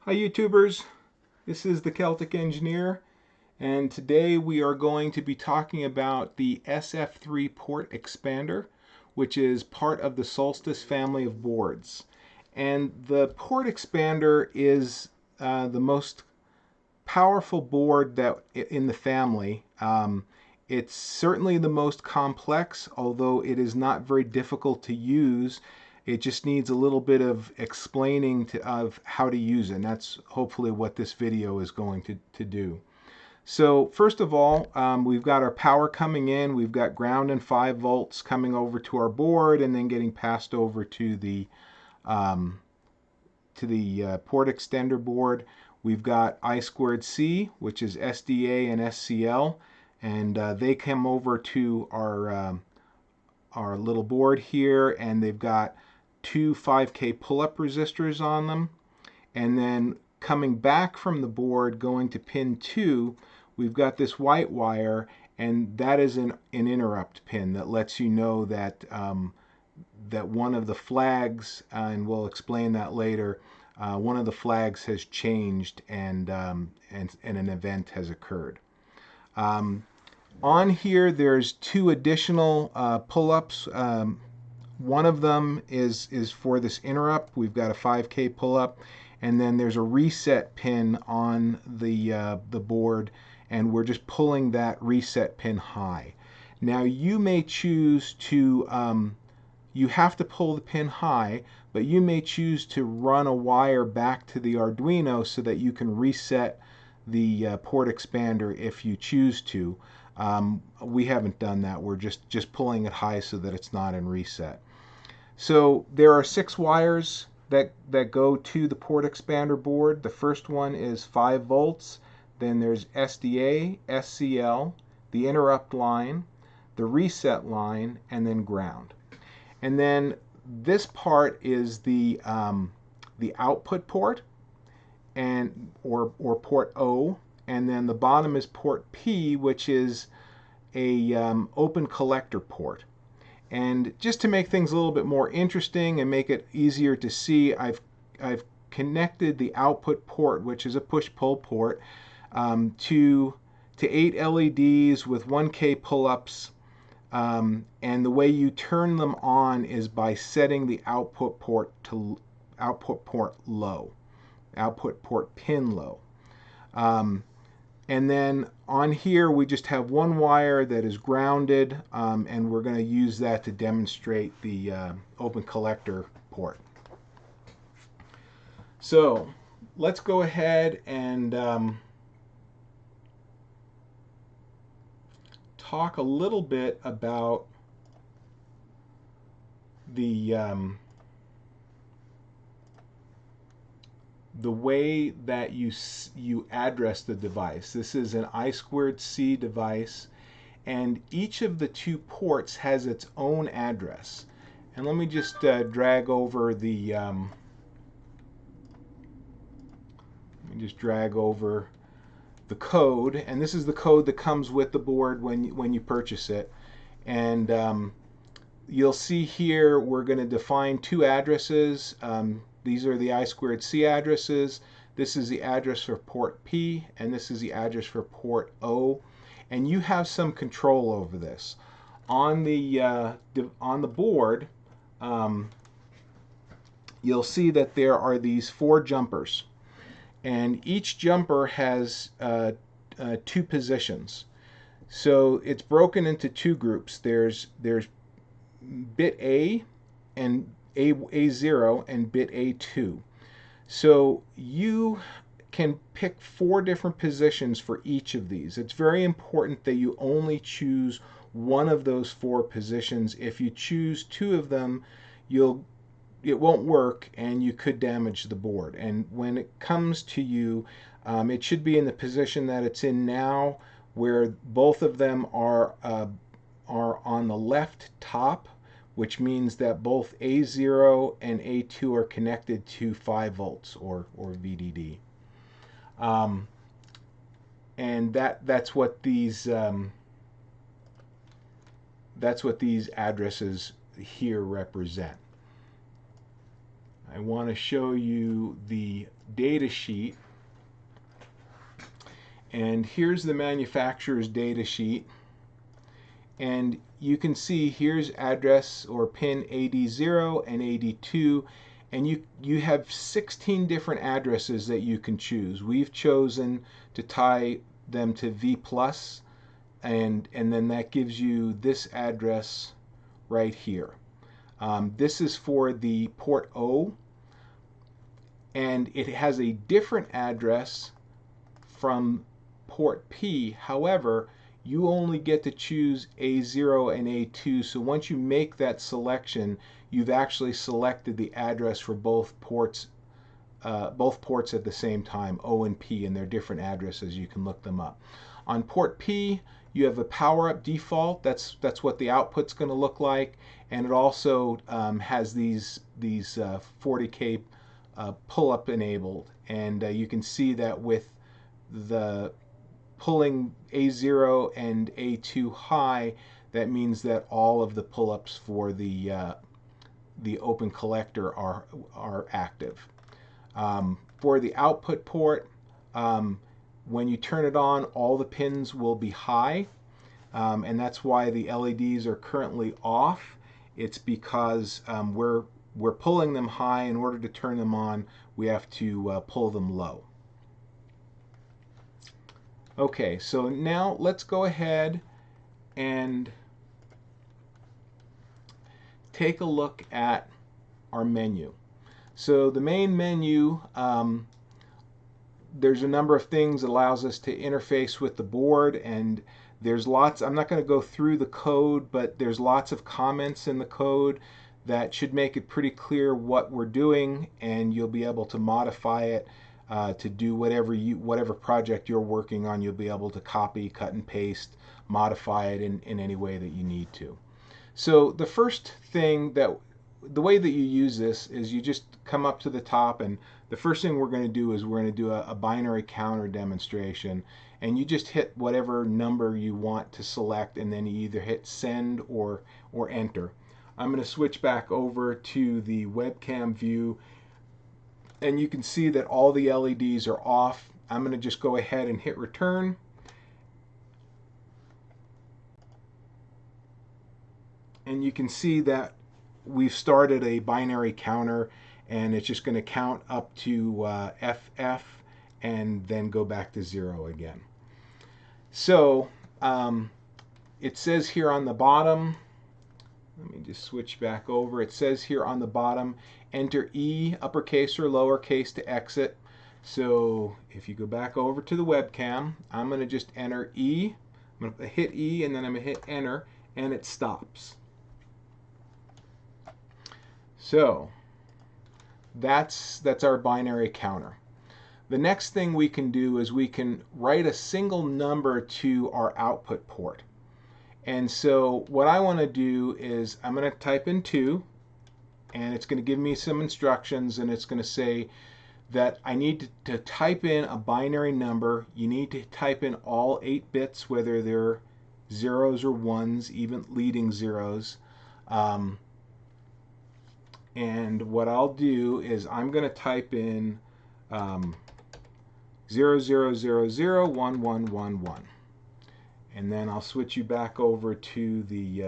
Hi YouTubers, this is the Celtic Engineer, and today we are going to be talking about the SF-3 Port Expander, which is part of the Solstice family of boards. And the Port Expander is the most powerful board that in the family. It's certainly the most complex, although it is not very difficult to use. It just needs a little bit of explaining of how to use it, and that's hopefully what this video is going to do. So first of all, we've got our power coming in. We've got ground and 5 volts coming over to our board and then getting passed over to the port extender board. We've got I2C, which is SDA and SCL, and they come over to our little board here, and they've got two 5K pull-up resistors on them. And then coming back from the board, going to pin 2, we've got this white wire, and that is an interrupt pin that lets you know that that one of the flags, and we'll explain that later, one of the flags has changed and an event has occurred. On here there's two additional pull-ups. One of them is for this interrupt. We've got a 5K pull-up, and then there's a reset pin on the board, and we're just pulling that reset pin high. Now you may choose to you have to pull the pin high, but you may choose to run a wire back to the Arduino so that you can reset the port expander if you choose to. We haven't done that. We're just pulling it high so that it's not in reset. So there are 6 wires that go to the port expander board. The first one is 5 volts. Then there's SDA, SCL, the interrupt line, the reset line, and then ground. And then this part is the output port, and or port O, and then the bottom is port P, which is a open collector port. And just to make things a little bit more interesting and make it easier to see, I've connected the output port, which is a push-pull port, to 8 LEDs with 1K pull-ups. And the way you turn them on is by setting the output port to output port pin low. And then on here we just have one wire that is grounded, and we're going to use that to demonstrate the open collector port. So let's go ahead and talk a little bit about the way that you address the device. This is an I2C device, and each of the 2 ports has its own address. And let me just drag over the code, and this is the code that comes with the board when you purchase it. And you'll see here we're going to define 2 addresses. These are the I2C addresses. This is the address for port P, and this is the address for port O. And you have some control over this. On the board, you'll see that there are these 4 jumpers, and each jumper has 2 positions. So it's broken into 2 groups. There's bit A and A0 and bit A2. So you can pick 4 different positions for each of these. It's very important that you only choose one of those 4 positions. If you choose 2 of them, it won't work and you could damage the board. And when it comes to you, it should be in the position that it's in now, where both of them are on the left top, which means that both A0 and A2 are connected to 5 volts or VDD. And that's what these addresses here represent. I want to show you the data sheet. And here's the manufacturer's data sheet. And you can see here's address or pin AD0 and AD2. And you have 16 different addresses that you can choose. We've chosen to tie them to V+, and then that gives you this address right here. This is for the port O, and it has a different address from port P. However, you only get to choose A0 and A2, so once you make that selection, you've actually selected the address for both ports at the same time, O and P, and they're different addresses. You can look them up. On port P, you have a power-up default. That's what the output's going to look like, and it also has these 40K pull-up enabled, and you can see that with the pulling A0 and A2 high, that means that all of the pull-ups for the open collector are active. For the output port, when you turn it on, all the pins will be high, and that's why the LEDs are currently off. It's because we're pulling them high. In order to turn them on, we have to pull them low. Okay, so now let's go ahead and take a look at our menu. So the main menu, there's a number of things that allows us to interface with the board, and there's lots. I'm not going to go through the code, but there's lots of comments in the code that should make it pretty clear what we're doing, and you'll be able to modify it to do whatever project you're working on. You'll be able to copy, cut and paste, modify it in any way that you need to. So the first thing the way that you use this is you just come up to the top, and the first thing we're going to do is we're going to do a binary counter demonstration, and you just hit whatever number you want to select, and then you either hit send or enter. I'm going to switch back over to the webcam view, and you can see that all the LEDs are off. I'm going to just go ahead and hit return. And you can see that we've started a binary counter, and it's just going to count up to FF and then go back to 0 again. So it says here on the bottom, let me just switch back over. It says here on the bottom, enter E, uppercase or lowercase, to exit. So if you go back over to the webcam, I'm going to just enter E. I'm going to hit E, and then I'm going to hit enter, and it stops. So that's our binary counter. The next thing we can do is we can write a single number to our output port. And so what I want to do is I'm going to type in 2, and it's going to give me some instructions, and it's going to say that I need to type in a binary number. You need to type in all 8 bits, whether they're zeros or ones, even leading zeros. And what I'll do is I'm going to type in 00001111. And then I'll switch you back over to the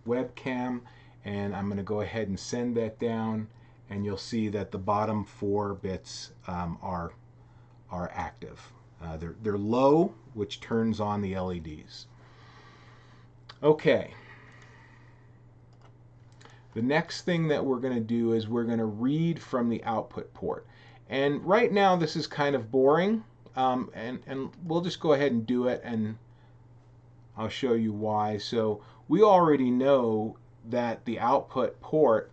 webcam, and I'm going to go ahead and send that down, and you'll see that the bottom 4 bits are active. They're low, which turns on the LEDs. Okay. The next thing that we're going to do is we're going to read from the output port. And right now this is kind of boring, and we'll just go ahead and do it, and I'll show you why. So we already know that the output port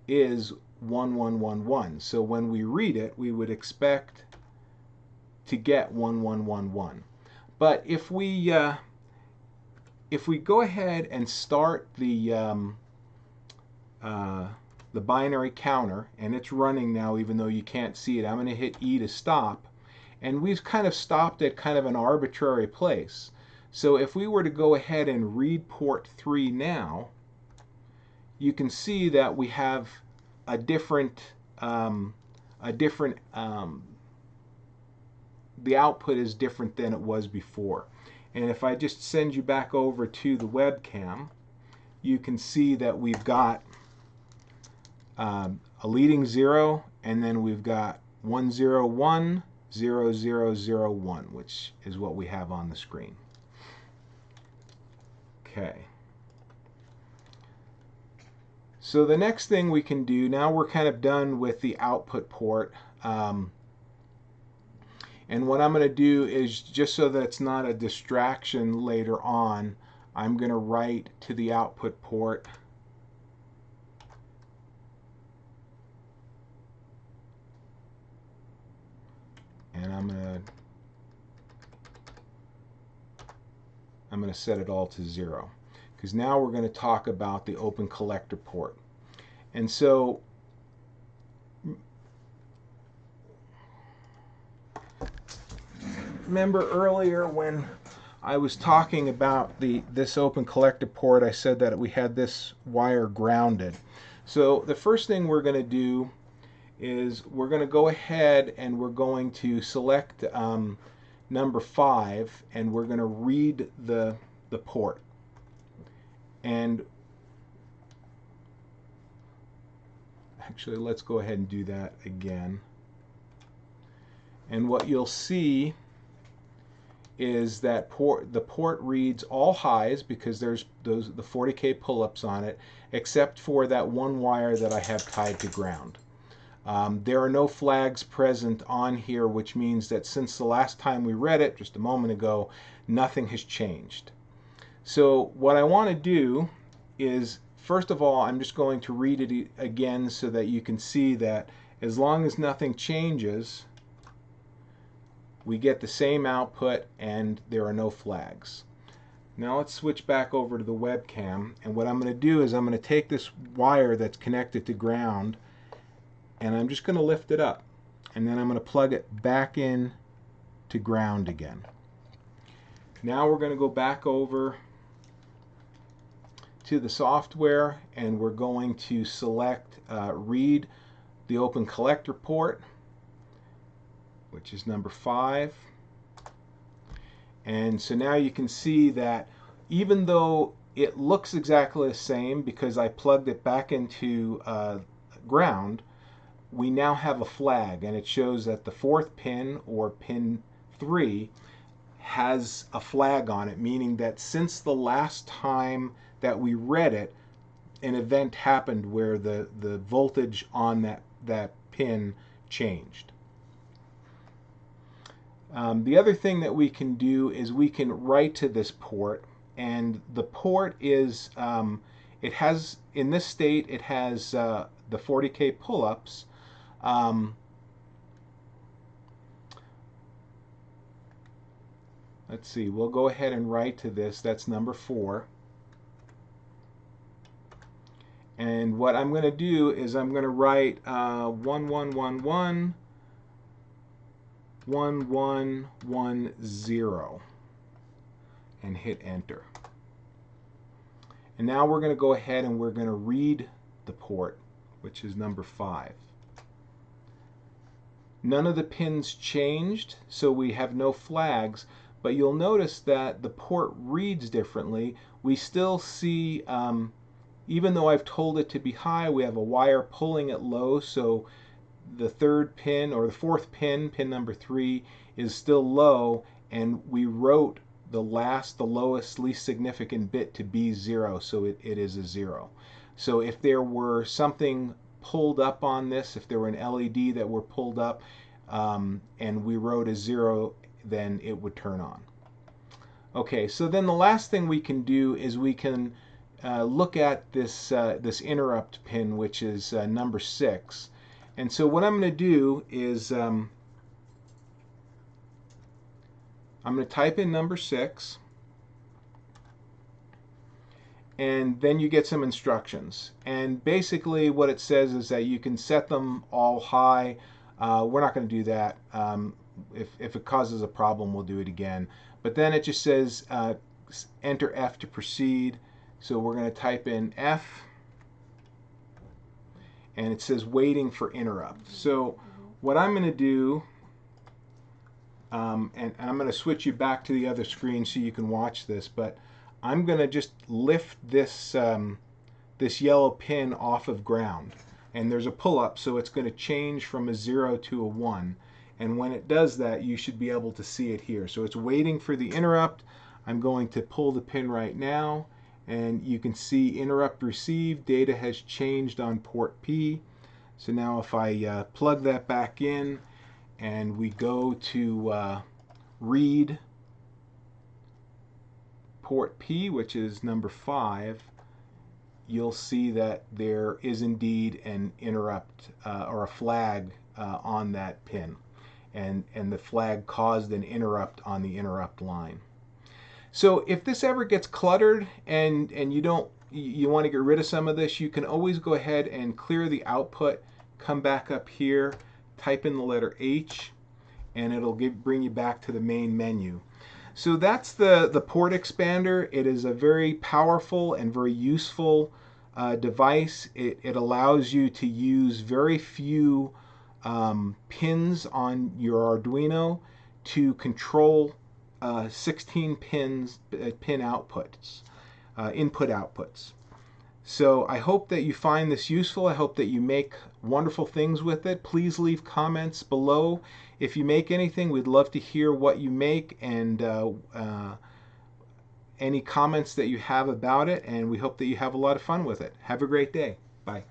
is 1111. So when we read it, we would expect to get 1111. But if we go ahead and start the binary counter, and it's running now even though you can't see it, I'm going to hit E to stop, and we've kind of stopped at kind of an arbitrary place. So if we were to go ahead and read port 3 now, you can see that we have a different the output is different than it was before. And if I just send you back over to the webcam, you can see that we've got a leading 0, and then we've got 101, 0001, which is what we have on the screen. Okay. So the next thing we can do, now we're kind of done with the output port. And what I'm going to do is, just so that it's not a distraction later on, I'm going to write to the output port. And I'm going to set it all to 0. Because now we're going to talk about the open collector port. And so remember earlier when I was talking about this open collector port, I said that we had this wire grounded. So the first thing we're going to do is we're going to go ahead and we're going to select number 5, and we're going to read the port. And actually, let's go ahead and do that again. And what you'll see is that the port reads all highs because there's the 40K pull-ups on it, except for that one wire that I have tied to ground. There are no flags present on here, which means that since the last time we read it, just a moment ago, nothing has changed. So what I want to do is, first of all, I'm just going to read it again so that you can see that as long as nothing changes, we get the same output and there are no flags. Now let's switch back over to the webcam, and what I'm going to do is I'm going to take this wire that's connected to ground and I'm just going to lift it up, and then I'm going to plug it back in to ground again. Now we're going to go back over to the software and we're going to select read the open collector port, which is number 5. And so now you can see that even though it looks exactly the same because I plugged it back into ground, we now have a flag, and it shows that the 4th pin, or pin 3, has a flag on it, meaning that since the last time that we read it, an event happened where the voltage on that pin changed. The other thing that we can do is we can write to this port, and the port is, it has, in this state, it has the 40K pull-ups. Let's see, we'll go ahead and write to this. That's number 4. And what I'm going to do is I'm going to write 1111 1110 and hit enter. And now we're going to go ahead and we're going to read the port, which is number 5. None of the pins changed, so we have no flags, but you'll notice that the port reads differently. We still see, even though I've told it to be high, we have a wire pulling it low, so the 3rd pin, or the 4th pin, pin number 3, is still low, and we wrote the lowest, least significant bit to be 0, so it is a 0. So if there were something pulled up on this, if there were an LED that were pulled up and we wrote a 0, then it would turn on. Okay, so then the last thing we can do is we can look at this this interrupt pin, which is number 6. And so what I'm going to do is I'm going to type in number 6, and then you get some instructions. And basically what it says is that you can set them all high. We're not going to do that. If it causes a problem, we'll do it again. But then it just says enter F to proceed. So we're going to type in F, and it says waiting for interrupt. So what I'm going to do, and I'm going to switch you back to the other screen so you can watch this, but I'm going to just lift this this yellow pin off of ground, and there's a pull-up, so it's going to change from a 0 to a 1, and when it does that you should be able to see it here. So it's waiting for the interrupt. I'm going to pull the pin right now, and you can see interrupt received, data has changed on port P. So now if I plug that back in and we go to read port P, which is number 5, you'll see that there is indeed an interrupt or a flag on that pin, and the flag caused an interrupt on the interrupt line. So if this ever gets cluttered and you want to get rid of some of this, you can always go ahead and clear the output, come back up here, type in the letter H, and it'll bring you back to the main menu. So that's the Port Expander. It is a very powerful and very useful device. It allows you to use very few pins on your Arduino to control 16 pin outputs, input outputs. So I hope that you find this useful. I hope that you make wonderful things with it. Please leave comments below. If you make anything, we'd love to hear what you make and any comments that you have about it, and we hope that you have a lot of fun with it. Have a great day. Bye.